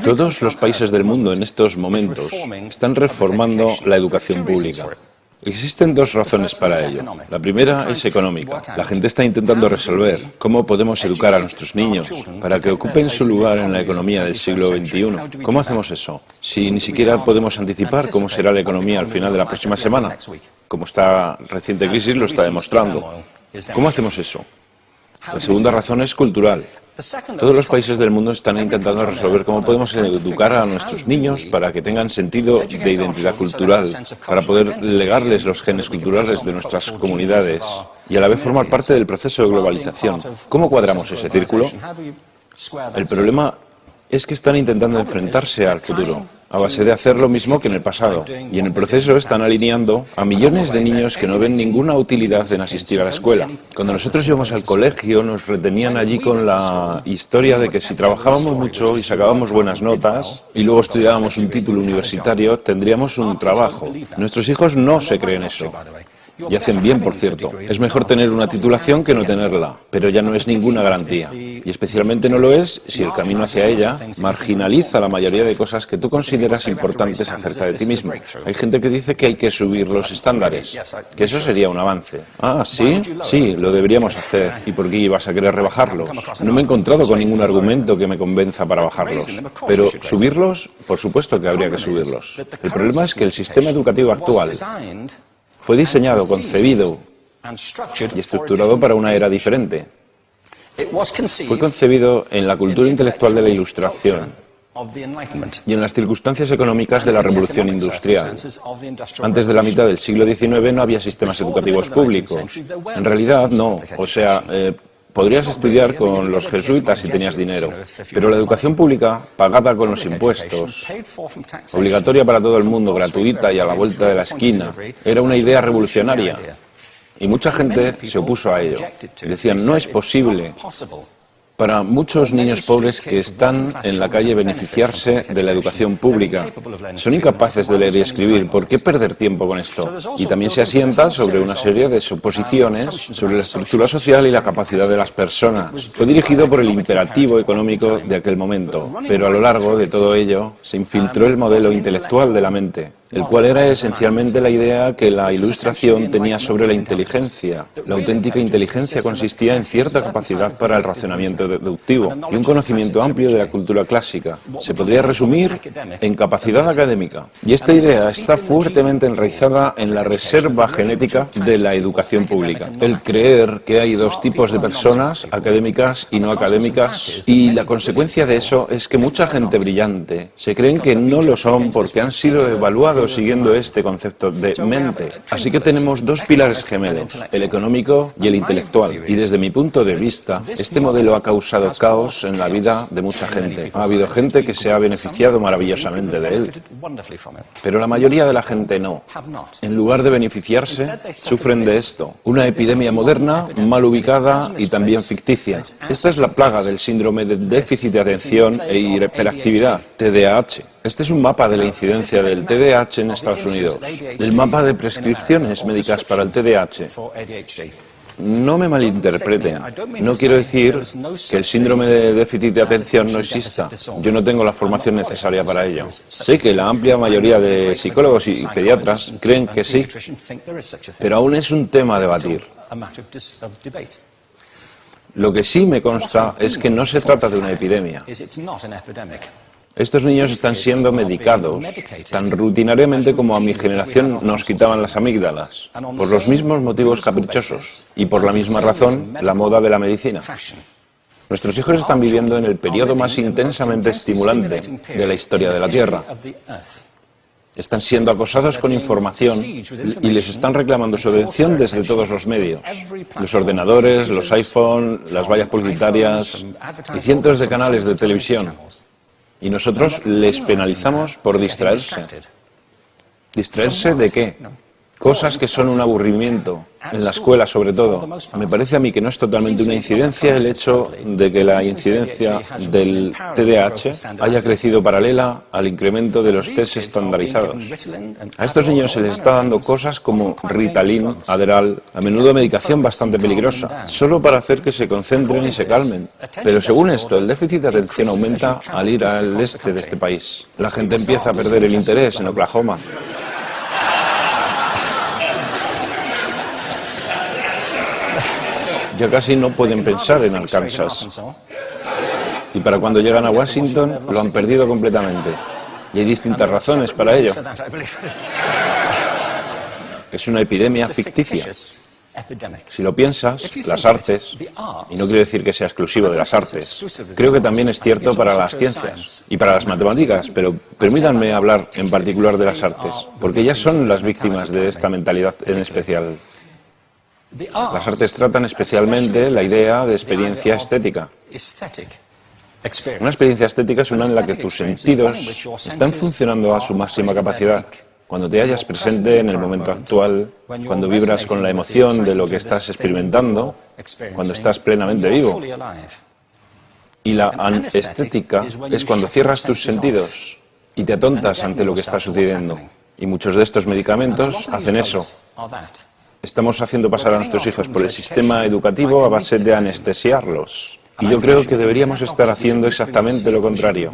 Todos los países del mundo en estos momentos están reformando la educación pública. Existen dos razones para ello. La primera es económica. La gente está intentando resolver cómo podemos educar a nuestros niños para que ocupen su lugar en la economía del siglo XXI. ¿Cómo hacemos eso? Si ni siquiera podemos anticipar cómo será la economía al final de la próxima semana, como esta reciente crisis lo está demostrando. ¿Cómo hacemos eso? La segunda razón es cultural. Todos los países del mundo están intentando resolver cómo podemos educar a nuestros niños para que tengan sentido de identidad cultural, para poder legarles los genes culturales de nuestras comunidades y a la vez formar parte del proceso de globalización. ¿Cómo cuadramos ese círculo? El problema es que están intentando enfrentarse al futuro, a base de hacer lo mismo que en el pasado. Y en el proceso están alineando a millones de niños que no ven ninguna utilidad en asistir a la escuela. Cuando nosotros íbamos al colegio nos retenían allí con la historia de que si trabajábamos mucho y sacábamos buenas notas y luego estudiábamos un título universitario, tendríamos un trabajo. Nuestros hijos no se creen eso. Y hacen bien, por cierto. Es mejor tener una titulación que no tenerla, pero ya no es ninguna garantía. Y especialmente no lo es si el camino hacia ella marginaliza la mayoría de cosas que tú consideras importantes acerca de ti mismo. Hay gente que dice que hay que subir los estándares, que eso sería un avance. Ah, ¿sí? Sí, lo deberíamos hacer. ¿Y por qué ibas a querer rebajarlos? No me he encontrado con ningún argumento que me convenza para bajarlos. Pero subirlos, por supuesto que habría que subirlos. El problema es que el sistema educativo actual fue diseñado, concebido y estructurado para una era diferente. Fue concebido en la cultura intelectual de la Ilustración y en las circunstancias económicas de la Revolución Industrial. Antes de la mitad del siglo XIX no había sistemas educativos públicos. En realidad no, o sea, podrías estudiar con los jesuitas si tenías dinero, pero la educación pública, pagada con los impuestos, obligatoria para todo el mundo, gratuita y a la vuelta de la esquina, era una idea revolucionaria. Y mucha gente se opuso a ello. Decían, no es posible para muchos niños pobres que están en la calle beneficiarse de la educación pública. Son incapaces de leer y escribir. ¿Por qué perder tiempo con esto? Y también se asienta sobre una serie de suposiciones sobre la estructura social y la capacidad de las personas. Fue dirigido por el imperativo económico de aquel momento, pero a lo largo de todo ello se infiltró el modelo intelectual de la mente, el cual era esencialmente la idea que la Ilustración tenía sobre la inteligencia. La auténtica inteligencia consistía en cierta capacidad para el razonamiento deductivo y un conocimiento amplio de la cultura clásica. Se podría resumir en capacidad académica. Y esta idea está fuertemente enraizada en la reserva genética de la educación pública. El creer que hay dos tipos de personas, académicas y no académicas, y la consecuencia de eso es que mucha gente brillante se creen que no lo son porque han sido evaluados siguiendo este concepto de mente. Así que tenemos dos pilares gemelos, el económico y el intelectual. Y desde mi punto de vista, este modelo ha causado caos en la vida de mucha gente. Ha habido gente que se ha beneficiado maravillosamente de él, pero la mayoría de la gente no. En lugar de beneficiarse, sufren de esto. Una epidemia moderna, mal ubicada y también ficticia. Esta es la plaga del síndrome de déficit de atención e hiperactividad, TDAH. Este es un mapa de la incidencia del TDAH en Estados Unidos, el mapa de prescripciones médicas para el TDAH. No me malinterpreten, no quiero decir que el síndrome de déficit de atención no exista. Yo no tengo la formación necesaria para ello. Sé que la amplia mayoría de psicólogos y pediatras creen que sí, pero aún es un tema a debatir. Lo que sí me consta es que no se trata de una epidemia. Estos niños están siendo medicados tan rutinariamente como a mi generación nos quitaban las amígdalas, por los mismos motivos caprichosos y por la misma razón, la moda de la medicina. Nuestros hijos están viviendo en el periodo más intensamente estimulante de la historia de la Tierra. Están siendo acosados con información y les están reclamando subvención desde todos los medios. Los ordenadores, los iPhone, las vallas publicitarias y cientos de canales de televisión. Y nosotros les penalizamos por distraerse. ¿Distraerse de qué? Cosas que son un aburrimiento, en la escuela sobre todo. Me parece a mí que no es totalmente una incidencia el hecho de que la incidencia del TDAH haya crecido paralela al incremento de los test estandarizados. A estos niños se les está dando cosas como Ritalin, Adderall, a menudo medicación bastante peligrosa, solo para hacer que se concentren y se calmen. Pero según esto, el déficit de atención aumenta al ir al este de este país. La gente empieza a perder el interés en Oklahoma. Ya casi no pueden pensar en Arkansas. Y para cuando llegan a Washington, lo han perdido completamente. Y hay distintas razones para ello. Es una epidemia ficticia. Si lo piensas, las artes, y no quiero decir que sea exclusivo de las artes, creo que también es cierto para las ciencias y para las matemáticas, pero permítanme hablar en particular de las artes, porque ellas son las víctimas de esta mentalidad en especial. Las artes tratan especialmente la idea de experiencia estética. Una experiencia estética es una en la que tus sentidos están funcionando a su máxima capacidad. Cuando te hallas presente en el momento actual, cuando vibras con la emoción de lo que estás experimentando, cuando estás plenamente vivo. Y la anestética es cuando cierras tus sentidos y te atontas ante lo que está sucediendo. Y muchos de estos medicamentos hacen eso. Estamos haciendo pasar a nuestros hijos por el sistema educativo a base de anestesiarlos. Y yo creo que deberíamos estar haciendo exactamente lo contrario.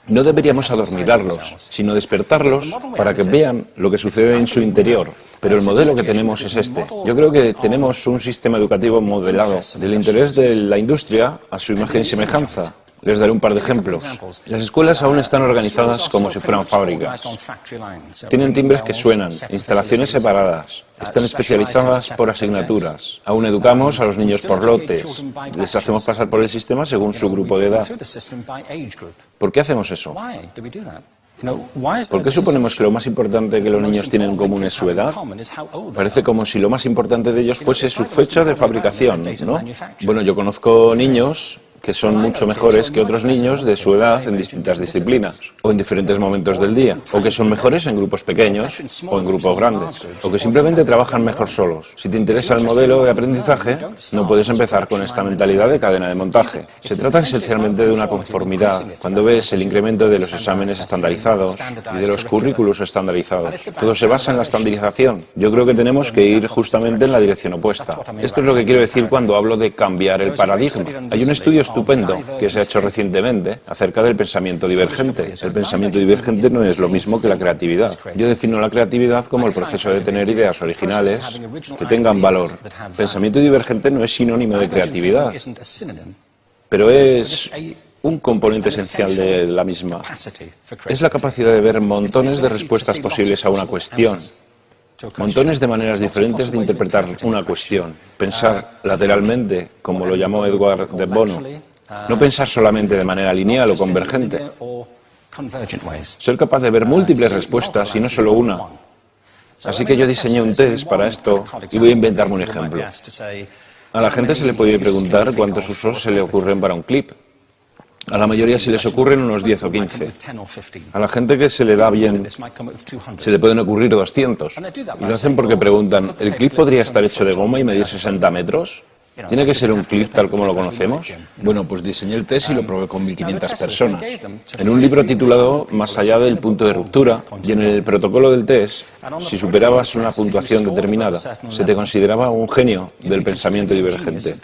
No deberíamos adormilarlos, sino despertarlos para que vean lo que sucede en su interior. Pero el modelo que tenemos es este. Yo creo que tenemos un sistema educativo modelado del interés de la industria a su imagen y semejanza. Les daré un par de ejemplos. Las escuelas aún están organizadas como si fueran fábricas. Tienen timbres que suenan, instalaciones separadas, están especializadas por asignaturas. Aún educamos a los niños por lotes. Les hacemos pasar por el sistema según su grupo de edad. ¿Por qué hacemos eso? ¿Por qué suponemos que lo más importante que los niños tienen en común es su edad? Parece como si lo más importante de ellos fuese su fecha de fabricación, ¿no? Bueno, yo conozco niños que son mucho mejores que otros niños de su edad en distintas disciplinas, o en diferentes momentos del día, o que son mejores en grupos pequeños, o en grupos grandes, o que simplemente trabajan mejor solos. Si te interesa el modelo de aprendizaje, no puedes empezar con esta mentalidad de cadena de montaje. Se trata esencialmente de una conformidad. Cuando ves el incremento de los exámenes estandarizados y de los currículos estandarizados, todo se basa en la estandarización. Yo creo que tenemos que ir justamente en la dirección opuesta. Esto es lo que quiero decir cuando hablo de cambiar el paradigma. Hay un estudio estupendo que se ha hecho recientemente acerca del pensamiento divergente. El pensamiento divergente no es lo mismo que la creatividad. Yo defino la creatividad como el proceso de tener ideas originales que tengan valor. Pensamiento divergente no es sinónimo de creatividad, pero es un componente esencial de la misma. Es la capacidad de ver montones de respuestas posibles a una cuestión. Montones de maneras diferentes de interpretar una cuestión. Pensar lateralmente, como lo llamó Edward de Bono. No pensar solamente de manera lineal o convergente. Ser capaz de ver múltiples respuestas y no solo una. Así que yo diseñé un test para esto y voy a inventarme un ejemplo. A la gente se le puede preguntar cuántos usos se le ocurren para un clip. A la mayoría se les ocurren unos 10 o 15. A la gente que se le da bien se le pueden ocurrir 200. Y lo hacen porque preguntan, ¿el clip podría estar hecho de goma y medir 60 metros? ¿Tiene que ser un clip tal como lo conocemos? Bueno, pues diseñé el test y lo probé con 1.500 personas. En un libro titulado Más allá del punto de ruptura, y en el protocolo del test, si superabas una puntuación determinada, se te consideraba un genio del pensamiento divergente.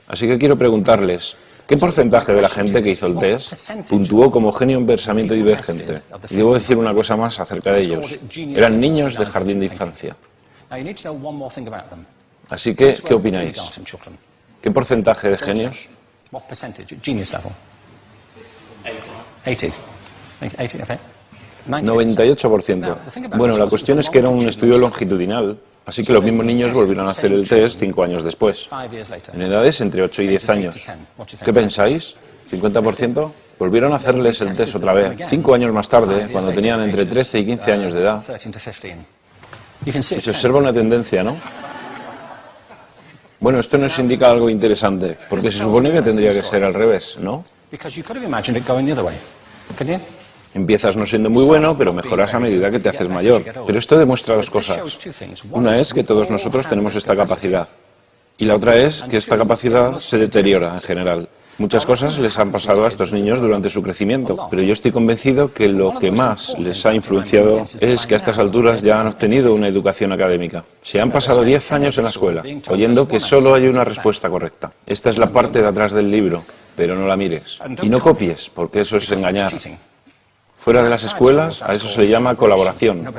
Así que quiero preguntarles, ¿qué porcentaje de la gente que hizo el test puntuó como genio en pensamiento divergente? Y debo decir una cosa más acerca de ellos. Eran niños de jardín de infancia. Así que, ¿qué opináis? ¿Qué porcentaje de genios? 98%. Bueno, la cuestión es que era un estudio longitudinal, así que los mismos niños volvieron a hacer el test 5 años después, en edades entre 8 y 10 años. ¿Qué pensáis? ¿50%? Volvieron a hacerles el test otra vez, 5 años más tarde, cuando tenían entre 13 y 15 años de edad. Y se observa una tendencia, ¿no? Bueno, esto nos indica algo interesante, porque se supone que tendría que ser al revés, ¿no? Empiezas no siendo muy bueno, pero mejoras a medida que te haces mayor. Pero esto demuestra dos cosas. Una es que todos nosotros tenemos esta capacidad. Y la otra es que esta capacidad se deteriora en general. Muchas cosas les han pasado a estos niños durante su crecimiento, pero yo estoy convencido que lo que más les ha influenciado es que a estas alturas ya han obtenido una educación académica. Se han pasado 10 años en la escuela, oyendo que solo hay una respuesta correcta. Esta es la parte de atrás del libro, pero no la mires. Y no copies, porque eso es engañar. Fuera de las escuelas, a eso se le llama colaboración.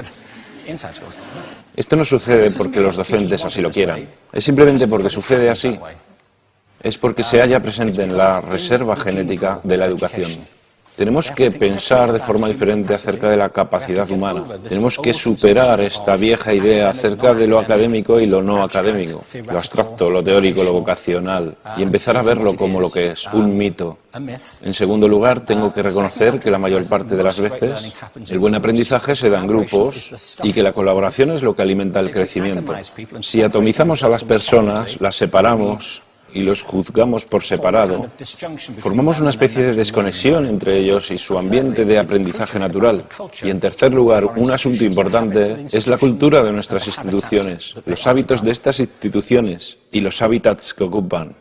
Esto no sucede porque los docentes así lo quieran. Es simplemente porque sucede así. Es porque se halla presente en la reserva genética de la educación. Tenemos que pensar de forma diferente acerca de la capacidad humana. Tenemos que superar esta vieja idea acerca de lo académico y lo no académico, lo abstracto, lo teórico, lo vocacional, y empezar a verlo como lo que es, un mito. En segundo lugar, tengo que reconocer que la mayor parte de las veces el buen aprendizaje se da en grupos y que la colaboración es lo que alimenta el crecimiento. Si atomizamos a las personas, las separamos y los juzgamos por separado, formamos una especie de desconexión entre ellos y su ambiente de aprendizaje natural. Y en tercer lugar, un asunto importante es la cultura de nuestras instituciones, los hábitos de estas instituciones y los hábitats que ocupan.